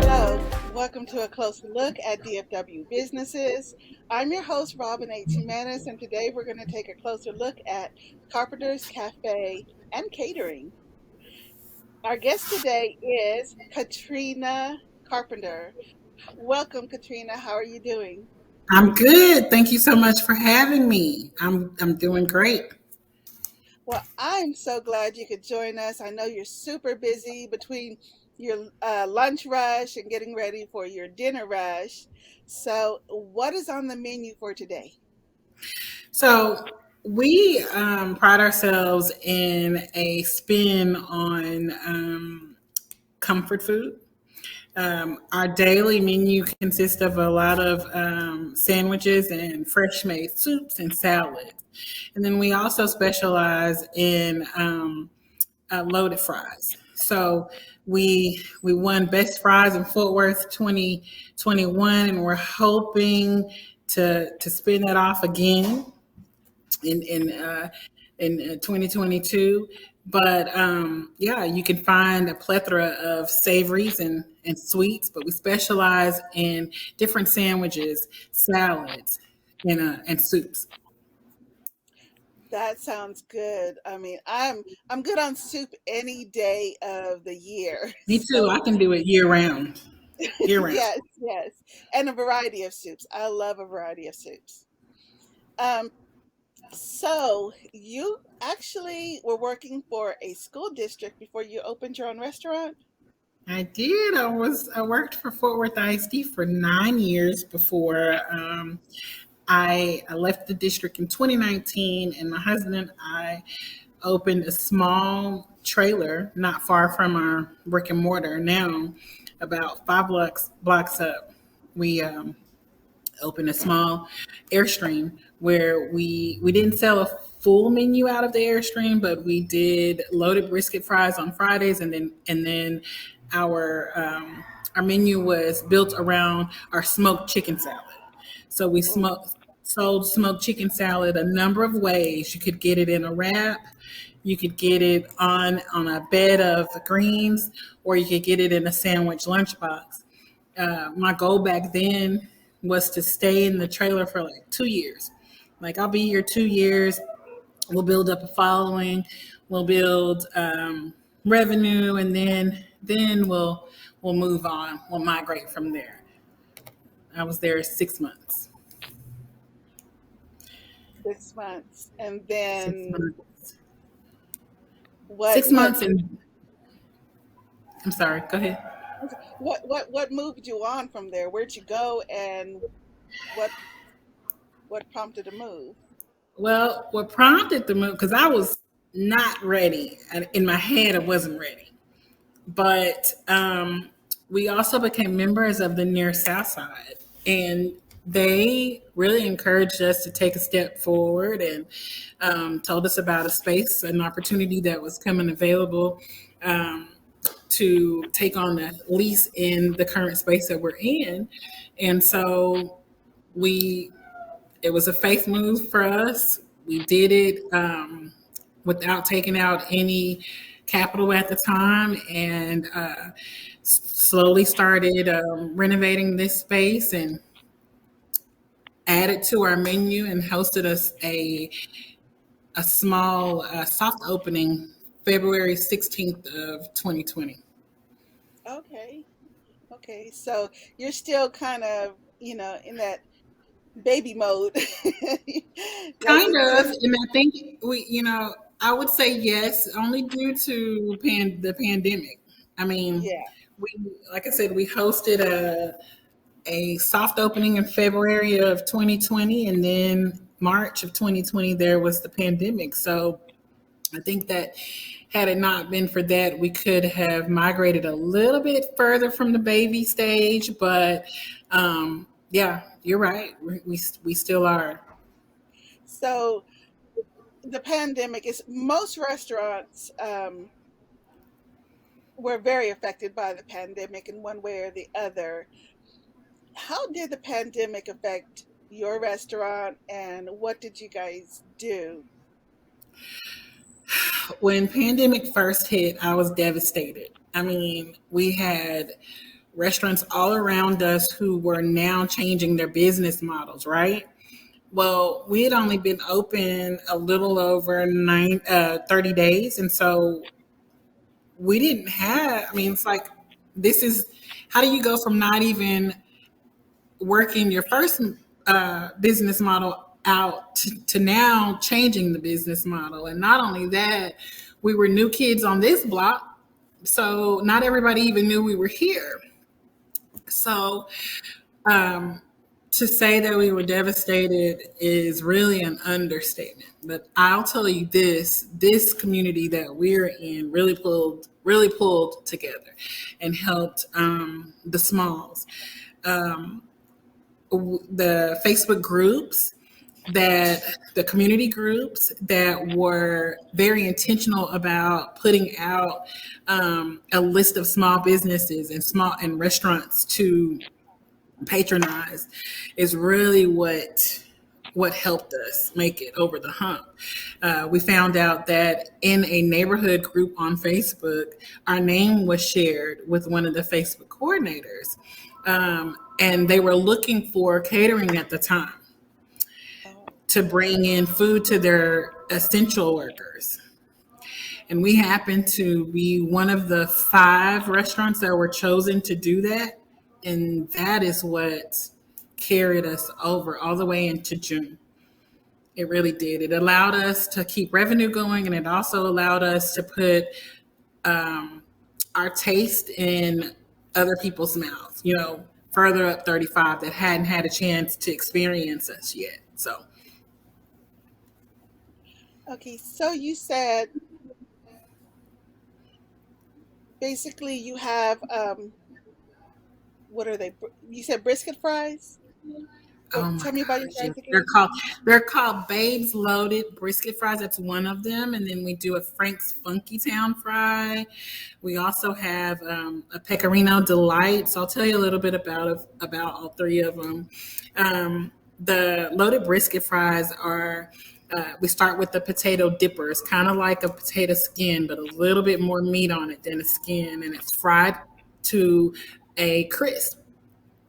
Hello, welcome to a closer look at DFW businesses. I'm your host, Robyn H. Jimenez, and today we're going to take a closer look at Carpenter's Cafe and Catering. Our guest today is Katrina Carpenter. Welcome, Katrina. How are you doing? I'm good. Thank you so much for having me. I'm doing great. Well, I'm so glad you could join us. I know you're super busy between your lunch rush and getting ready for your dinner rush. So, what is on the menu for today? So we pride ourselves in a spin on comfort food. Our daily menu consists of a lot of sandwiches and fresh made soups and salads. And then we also specialize in loaded fries. So we won Best Fries in Fort Worth 2021, and we're hoping to spin that off again in in uh, in 2022. But yeah, you can find a plethora of savories and sweets, but we specialize in different sandwiches, salads, and soups. That sounds good. I mean, I'm good on soup any day of the year. Me too. So, I can do it year round. Year round. yes, yes. And a variety of soups. I love a variety of soups. Um, so you actually were working for a school district before you opened your own restaurant? I did. I worked for Fort Worth ISD for 9 years before I left the district in 2019, and my husband and I opened a small trailer not far from our brick and mortar. Now, about 5 blocks up, we opened a small Airstream where we didn't sell a full menu out of the Airstream, but we did loaded brisket fries on Fridays, and then our our menu was built around our smoked chicken salad. So we Oh, sold smoked chicken salad a number of ways. You could get it in a wrap, you could get it on a bed of greens, or you could get it in a sandwich lunchbox. My goal back then was to stay in the trailer for like 2 years. Like I'll be here 2 years. We'll build up a following. We'll build revenue, and then we'll move on. We'll migrate from there. I was there 6 months. 6 months. And Six then months. what Six what months, and I'm sorry. Go ahead. what moved you on from there? Where'd you go and what what prompted a move? Well, what prompted the move? Because I was not ready, and in my head, I wasn't ready. But we also became members of the Near South Side, and they really encouraged us to take a step forward and told us about a space, an opportunity that was coming available um, to take on a lease in the current space that we're in. And so we it was a faith move for us. We did it without taking out any capital at the time, and slowly started renovating this space and added to our menu and hosted us a small soft opening February 16th of 2020. Okay. Okay. So you're still kind of, in that baby mode. Like Kind it's of, just and I think I would say yes, only due to the pandemic. I mean, yeah. we, like I said, we hosted a soft opening in February of 2020, and then March of 2020 there was the pandemic. So I think that had it not been for that, we could have migrated a little bit further from the baby stage. But yeah, you're right. We still are. So the pandemic is most restaurants were very affected by the pandemic in one way or the other. How did the pandemic affect your restaurant and what did you guys do? When pandemic first hit, I was devastated. I mean, we had restaurants all around us who were now changing their business models, right? Well, we had only been open a little over 30 days. And so we didn't have, I mean, it's like, this is, how do you go from not even working your first business model out to now changing the business model? And not only that, we were new kids on this block. So not everybody even knew we were here. So um, to say that we were devastated is really an understatement. But I'll tell you this community that we're in really pulled together and helped the smalls. Um, the Facebook groups that the community groups that were very intentional about putting out a list of small businesses and small and restaurants to patronize is really what helped us make it over the hump. We found out that in a neighborhood group on Facebook, our name was shared with one of the Facebook coordinators. And they were looking for catering at the time Oh, to bring in food to their essential workers. And we happened to be one of the 5 restaurants that were chosen to do that. And that is what carried us over all the way into June. It really did. It allowed us to keep revenue going, and it also allowed us to put um, our taste in other people's mouths, further up 35 that hadn't had a chance to experience us yet. So, okay. So you said basically you have what are they? You said brisket fries. oh my Tell me about your gosh, fries yes. they're again. called they're called Babes Loaded brisket fries. That's one of them, and then we do a Frank's Funky Town fry. We also have a Pecorino Delight. So I'll tell you a little bit about all 3 of them. The loaded brisket fries are. We start with the potato dippers, kind of like a potato skin, but a little bit more meat on it than a skin, and it's fried to a crisp.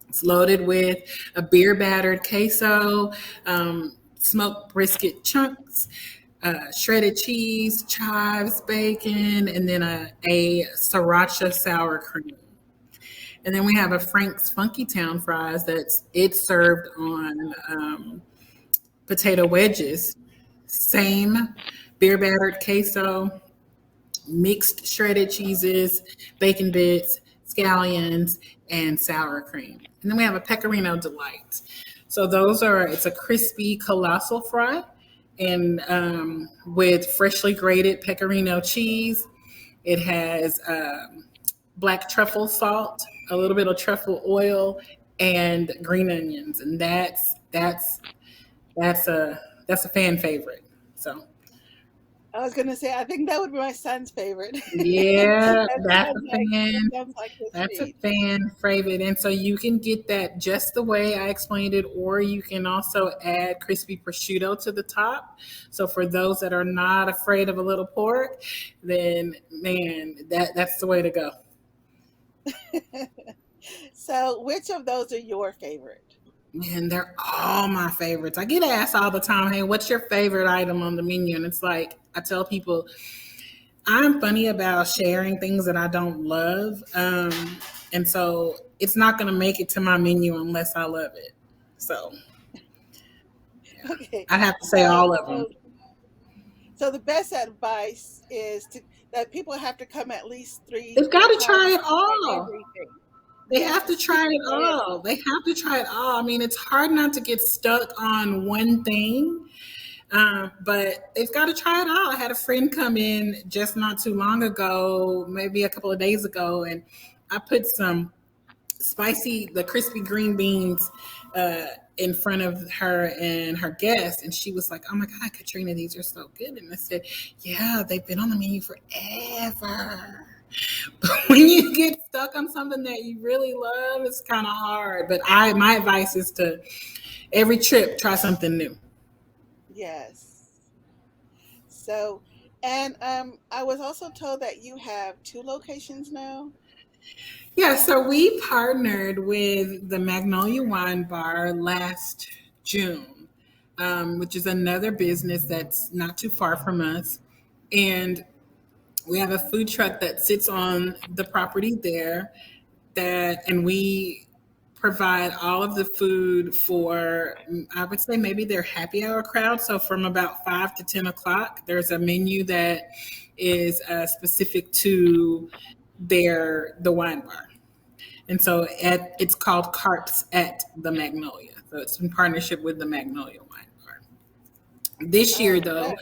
It's loaded with a beer battered queso, smoked brisket chunks, shredded cheese, chives, bacon, and then a sriracha sour cream. And then we have a Frank's Funky Town fries it's served on potato wedges. Same beer battered queso, mixed shredded cheeses, bacon bits, scallions, and sour cream. And then we have a pecorino delight. So it's a crispy colossal fry and with freshly grated pecorino cheese. It has black truffle salt, a little bit of truffle oil, and green onions. And that's a fan favorite. So I was gonna say I think that would be my son's favorite. yeah, that that's sounds a like that fan. sounds like his That's a speed. fan favorite. And so you can get that just the way I explained it, or you can also add crispy prosciutto to the top. So for those that are not afraid of a little pork, then man, that's the way to go. So which of those are your favorite? Man, they're all my favorites. I get asked all the time, hey, what's your favorite item on the menu? And it's like, I tell people, I'm funny about sharing things that I don't love. And so it's not going to make it to my menu unless I love it. So Okay. I'd have to say So all of them. so so the best advice is to that people have to come at least three They've got three to try times it to try all. everything. They have to Yes. try it Try it all. all. They have to try it all. I mean, it's hard not to get stuck on one thing, but they've got to try it all. I had a friend come in just not too long ago, maybe a couple of days ago, and I put the crispy green beans uh, in front of her and her guests, and she was like, "Oh my God, Katrina, these are so good!" And I said, "Yeah, they've been on the menu forever." But when you get stuck on something that you really love, it's kind of hard. But my advice is to every trip try something new. Yes. So And I was also told that you have two locations now. Yeah, so we partnered with the Magnolia Wine Bar last June, which is another business that's not too far from us. And we have a food truck that sits on the property there and we provide all of the food for, I would say, maybe their happy hour crowd. So from about 5 to 10 o'clock, there's a menu that is specific to the wine bar. And so it's called Carps at the Magnolia. So it's in partnership with the Magnolia Wine Bar. This year, Oh, though, that.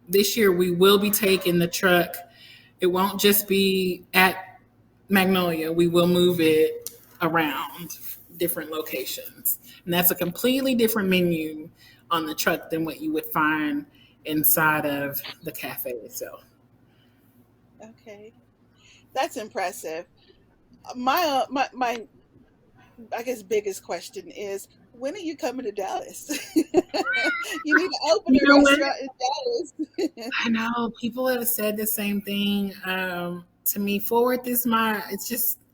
this year we will be taking the truck. It won't just be at Magnolia. We will move it around different locations. And that's a completely different menu on the truck than what you would find inside of the cafe itself. Okay. That's impressive. My I guess biggest question is, when are you coming to Dallas? You need to open You a know what? restaurant in Dallas. I know people have said the same thing to me. Forward is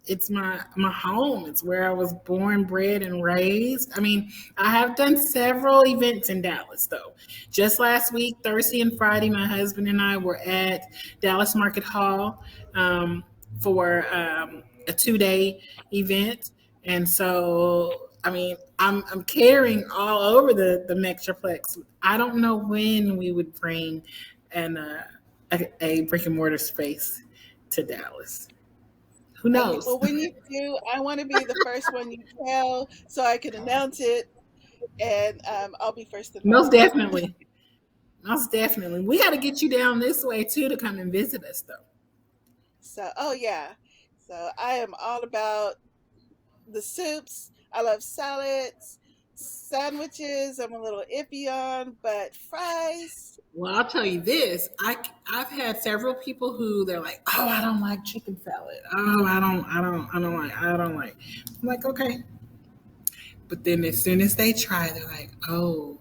it's my home. It's where I was born, bred, and raised. I mean, I have done several events in Dallas though. Just last week, Thursday and Friday, my husband and I were at Dallas Market Hall for a 2 day event. And so, I mean, I'm catering all over the Metroplex. I don't know when we would bring a brick and mortar space to Dallas. Who Okay, knows? well, when you do, I want to be the first one you tell so I can announce it, and I'll be first Most involved. definitely. Most definitely. We got to get you down this way too to come and visit us, though. So, oh yeah. So I am all about the soups. I love salads, sandwiches. I'm a little iffy on, but fries. Well, I'll tell you this. I've had several people who they're like, "Oh, I don't like chicken salad. Oh, I don't like." I'm like, okay, but then as soon as they try, they're like, "Oh,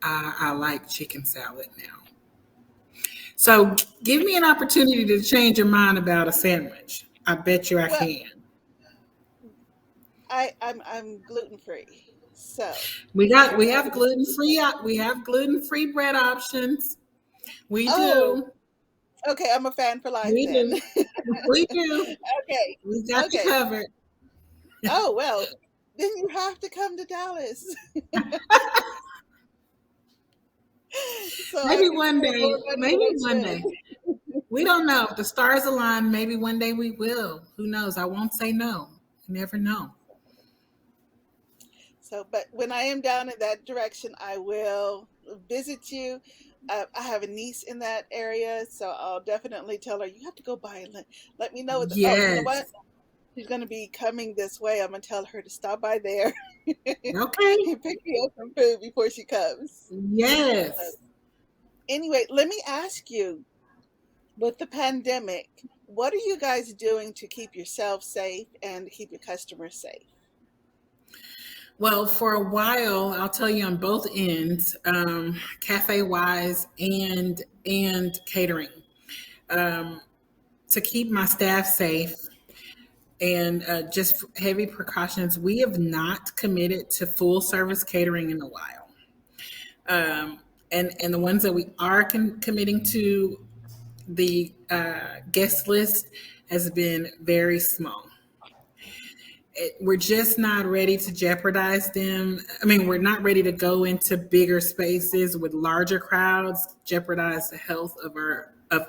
I like chicken salad now." So give me an opportunity to change your mind about a sandwich. I bet you I Well, can. I'm gluten free, so We I have can. gluten free bread options. We Oh, do. okay. I'm a fan for life We then. do. We do. Okay, We got you okay. covered. Oh well, then you have to come to Dallas so I Maybe can one spend more day. money than Maybe I one day. should. We don't know. If the stars align, maybe one day we will. Who knows? I won't say no. You never know. So, but when I am down in that direction, I will visit you. I have a niece in that area, so I'll definitely tell her you have to go by and let me know. Oh, you know what? Yes. She's going to be coming this way. I'm going to tell her to stop by there Okay. and pick me up some food before she comes. Yes. Anyway, let me ask you, with the pandemic, what are you guys doing to keep yourself safe and keep your customers safe? Well, for a while, I'll tell you on both ends, cafe wise and catering, um, to keep my staff safe and just heavy precautions. We have not committed to full service catering in a while, um, and the ones that we are committing to, the guest list has been very small. We're just not ready to jeopardize them. I mean, we're not ready to go into bigger spaces with larger crowds, jeopardize the health of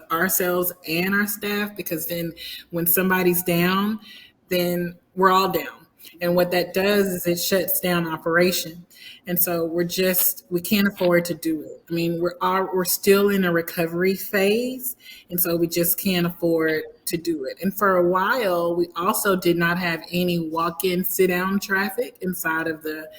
ourselves and our staff, because then when somebody's down, then we're all down. And what that does is it shuts down operation. And so we can't afford to do it. I mean, we're still in a recovery phase, and so we just can't afford to do it. And for a while, we also did not have any walk-in, sit-down traffic inside of the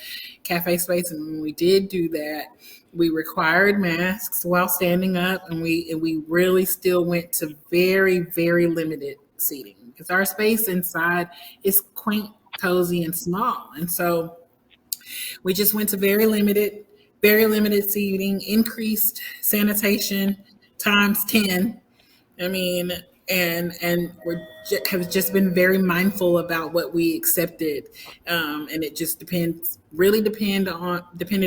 cafe space. And when we did do that, we required masks while standing up, and we really still went to very, very limited seating because our space inside is quaint, cozy, and small. And so we just went to very limited seating, increased sanitation, times 10. I mean, and have just been very mindful about what we accepted, and it just depended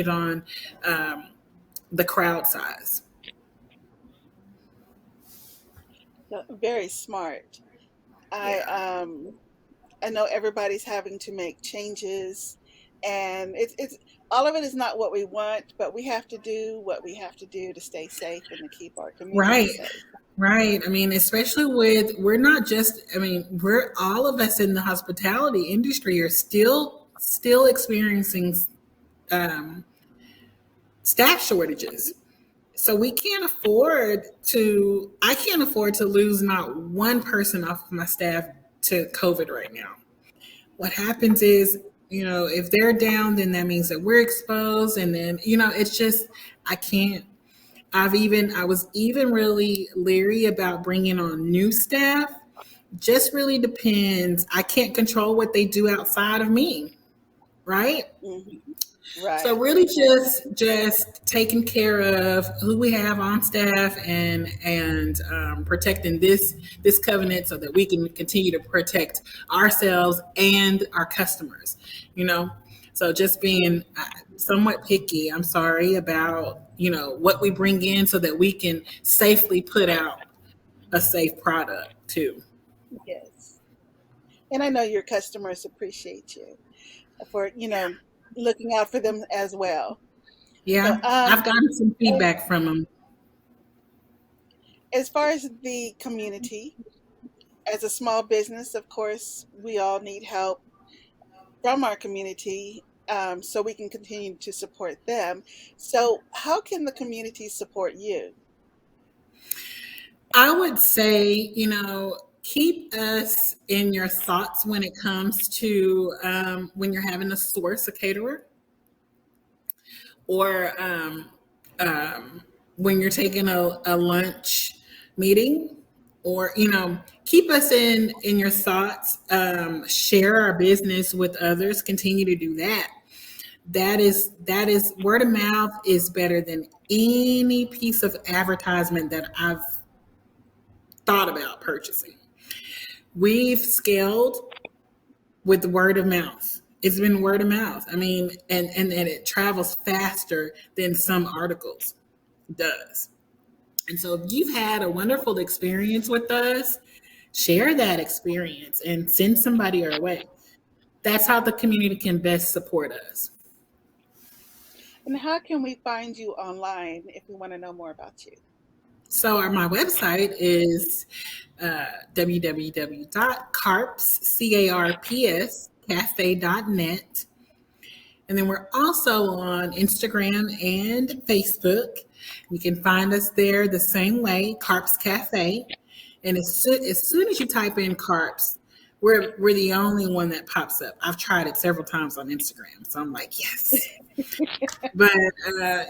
on um, the crowd size. So, very smart. I Yeah. um I know everybody's having to make changes, and it's all of it is not what we want, but we have to do what we have to do to stay safe and to keep our community Right. safe. Right. I mean, especially with, we're not just, I mean, we're all of us in the hospitality industry are still experiencing um, staff shortages. So we can't afford to, I can't afford to lose not one person off of my staff to COVID right now. What happens is, if they're down, then that means that we're exposed. And then, it's just, I can't. I was even really leery about bringing on new staff. Just really depends. I can't control what they do outside of me, right? Hmm. So Right. really just taking care of who we have on staff, and protecting this covenant so that we can continue to protect ourselves and our customers. You know, so just being somewhat picky. I'm sorry about what we bring in so that we can safely put out a safe product too. Yes. And I know your customers appreciate you for, looking out for them as well. So, Yeah, I've gotten some feedback from them. as far as the community, as a small business, of course, we all need help from our community, so we can continue to support them. So, how can the community support you? I would say, keep us in your thoughts when it comes to when you're having to source a caterer, or when you're taking a lunch meeting, or keep us in your thoughts. Share our business with others. Continue to do that. That is word of mouth is better than any piece of advertisement that I've thought about purchasing. We've scaled with word of mouth. It's been word of mouth. I mean, and it travels faster than some articles does. And so if you've had a wonderful experience with us, share that experience and send somebody our way. That's how the community can best support us. And how can we find you online if we want to know more about you? So my website is www.carps, cafe.net. And then we're also on Instagram and Facebook. You can find us there the same way, Carps Cafe. And as soon as you type in Carps, we're the only one that pops up. I've tried it several times on Instagram, so I'm like, yes. But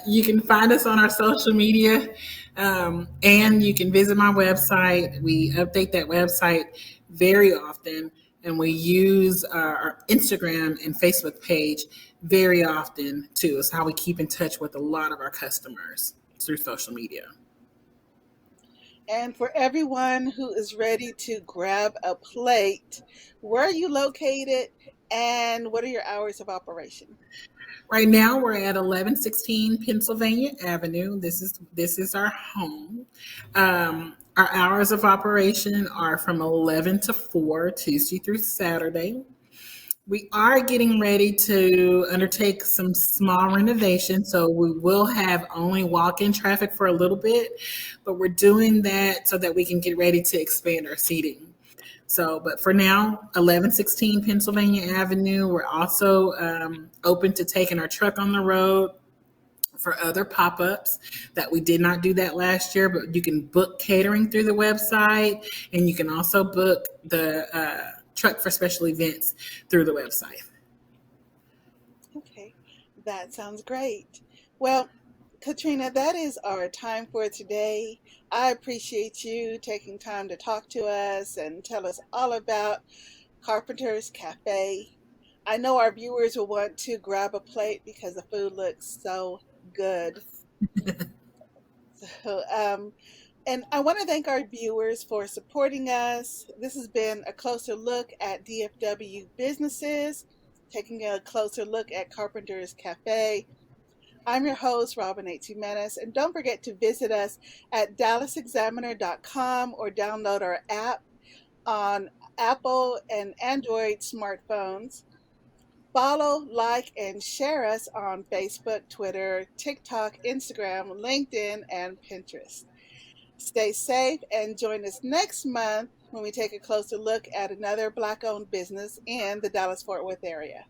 you can find us on our social media, and you can visit my website. We update that website very often, and we use our Instagram and Facebook page very often too. It's how we keep in touch with a lot of our customers through social media. And for everyone who is ready to grab a plate, where are you located and what are your hours of operation? Right now, we're at 1116 Pennsylvania Avenue. This is our home. Our hours of operation are from 11 to 4, Tuesday through Saturday. We are getting ready to undertake some small renovations, so we will have only walk-in traffic for a little bit, but we're doing that so that we can get ready to expand our seating. So, but for now, 1116 Pennsylvania Avenue. We're also open to taking our truck on the road for other pop-ups that we did not do that last year, but you can book catering through the website, and you can also book the truck for special events through the website. Okay, that sounds great. Well, Katrina, that is our time for today. I appreciate you taking time to talk to us and tell us all about Carpenter's Cafe. I know our viewers will want to grab a plate because the food looks so good. So, And I want to thank our viewers for supporting us. This has been a closer look at DFW businesses, taking a closer look at Carpenter's Cafe. I'm your host, Robyn H. Jimenez, and don't forget to visit us at dallasexaminer.com or download our app on Apple and Android smartphones. Follow, like, and share us on Facebook, Twitter, TikTok, Instagram, LinkedIn, and Pinterest. Stay safe and join us next month when we take a closer look at another Black owned business in the Dallas Fort Worth area.